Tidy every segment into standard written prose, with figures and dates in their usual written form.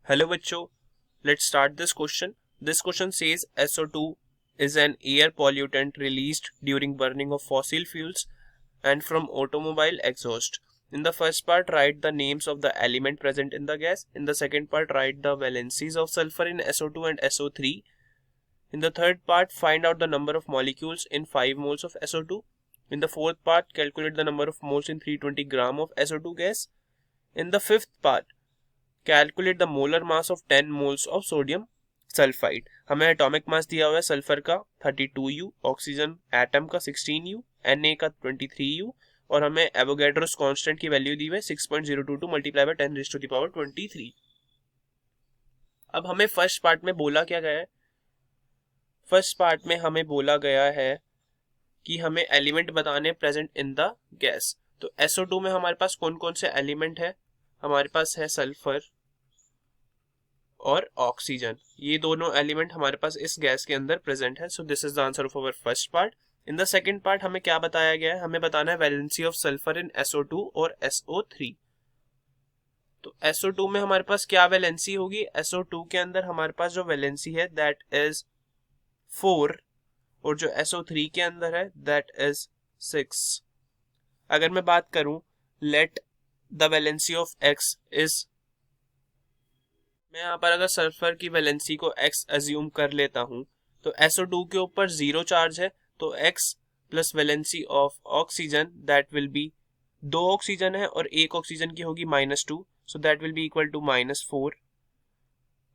Hello बच्चों, let's start this question. This question says SO2 is an air pollutant released during burning of fossil fuels and from automobile exhaust. In the first part, write the names of the element present in the gas. In the second part, write the valencies of sulfur in SO2 and SO3. In the third part, find out the number of molecules in 5 moles of SO2. In the fourth part, calculate the number of moles in 320 gram of SO2 gas. In the fifth part, calculate the molar mass of 10 moles of sodium sulphide. हमें atomic mass दिया हुआ है sulphur का 32U, oxygen atom का 16U, Na का 23U और हमें Avogadro's constant की वैल्यू दी हुई है 6.022 मल्टीप्लाई बाय 10⁻23। अब हमें फर्स्ट पार्ट में बोला क्या गया है? फर्स्ट पार्ट में हमें बोला गया है कि हमें एलिमेंट बताने प्रेजेंट इन द गैस। तो SO2 में हमारे पास कौन कौन से एलिमेंट है? हमारे पास है सल्फर और ऑक्सीजन, ये दोनों एलिमेंट हमारे पास इस गैस के अंदर प्रेजेंट है। सो this is the answer of our first part. In the second part हमें क्या बताया गया है? हमें बताना है valency of sulphur in SO2 और SO3। तो SO2 में हमारे पास क्या वैलेंसी होगी? SO2 के अंदर हमारे पास जो वैलेंसी है दैट इज 4 और जो SO3 के अंदर है दैट इज 6। अगर मैं बात करूं let the valency of X is, मैं यहाँ पर अगर सल्फर की वैलेंसी को X अज्यूम कर लेता हूँ तो SO2 के ऊपर 0 चार्ज है, तो X plus valency of oxygen that will be, 2 oxygen है और 1 ऑक्सीजन की होगी -2, so that will be equal to -4।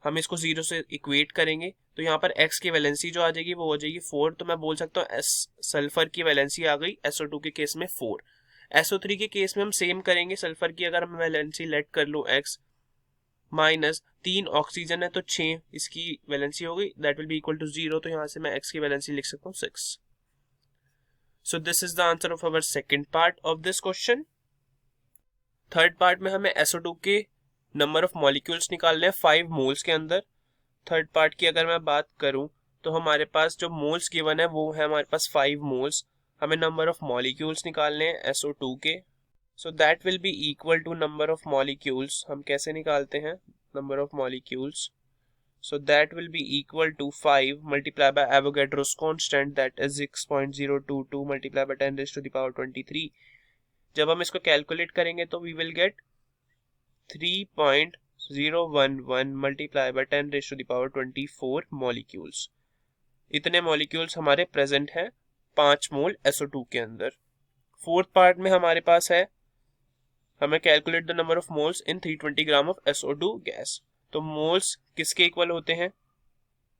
हम इसको 0 से इक्वेट करेंगे तो यहाँ पर X की वैलेंसी जो आ जाएगी वो हो जाएगी 4। तो मैं बोल सकता हूँ सल्फर की वैलेंसी आ गई SO2 के केस में 4। SO3 के केस में हम सेम करेंगे, सल्फर की अगर हम वैलेंसी लेट कर लो X माइनस 3 ऑक्सीजन है तो 6 इसकी वैलेंसी हो गई, that will be equal to 0। तो यहां से मैं X की वैलेंसी लिख सकता हूँ 6। सो this is the answer of our second part of this question. Third part में हमें SO2 के नंबर ऑफ मॉलिक्यूल्स निकालने हैं 5 मोल्स के अंदर। थर्ड पार्ट की अगर मैं बात करूं तो हमारे पास जो मोल्स गिवन है वो है हमारे पास 5 मोल्स। हमें नंबर ऑफ मॉलिक्यूल्स निकालने हैं SO2 के, so that will be equal to number of molecules. हम कैसे निकालते हैं number of molecules? So that will be equal to 5 multiply by Avogadro's constant that is 6.022 multiply by 10⁻23। जब हम इसको कैलकुलेट करेंगे तो we will get 3.011 multiply by 10⁻24 molecules. इतने मॉलिक्यूल्स हमारे प्रेजेंट हैं 5 मोल SO2 के अंदर। फोर्थ पार्ट में हमारे पास है हमें calculate the number of moles in 320 gram of SO2 gas. तो मोल्स किसके इक्वल होते हैं?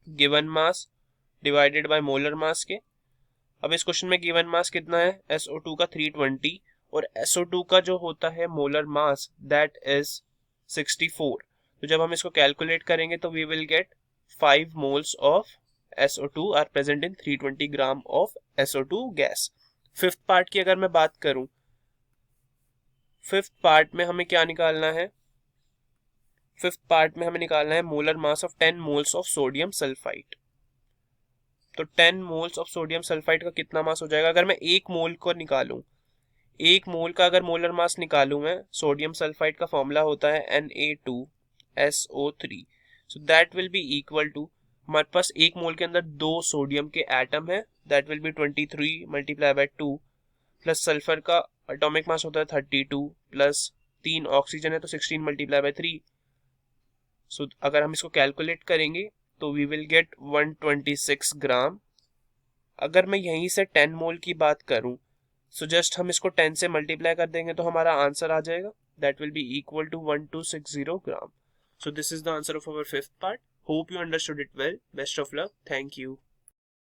Given mass divided by molar mass के। अब इस क्वेश्चन में गिवन मास कितना है? SO2 का 320 और SO2 का जो होता है मोलर मास दैट इज 64। तो जब हम इसको कैलकुलेट करेंगे तो we will get 5 moles of SO2 are present in 320 gram of SO2 gas. Fifth part की अगर मैं बात करूं, फिफ्थ पार्ट में हमें क्या निकालना है? फिफ्थ पार्ट में हमें निकालना है molar mass of 10 moles of sodium sulphide. तो 10 मोल्स ऑफ सोडियम सल्फाइड का कितना मास हो जाएगा? अगर मैं 1 मोल को निकालूं, 1 मोल का अगर मोलर मास निकालूं मैं, सोडियम सल्फाइड का फॉर्मूला होता है Na2SO3। So that will be equal to, हमारे पास 1 मोल के अंदर 2 सोडियम के एटम है that will B 23 multiply by 2 plus sulphur का एटॉमिक मास होता है 32 प्लस 3 ऑक्सीजन है तो 16 मल्टीप्लाई बाय 3। सो अगर हम इसको कैलकुलेट करेंगे तो वी विल गेट 126 ग्राम। अगर मैं यहीं से 10 मोल की बात करूं सो जस्ट हम इसको 10 से मल्टीप्लाई कर देंगे तो हमारा आंसर आ जाएगा that will be equal to 1260 gram. So this is the answer of our fifth part. Hope you understood it well. Best of luck. Thank you.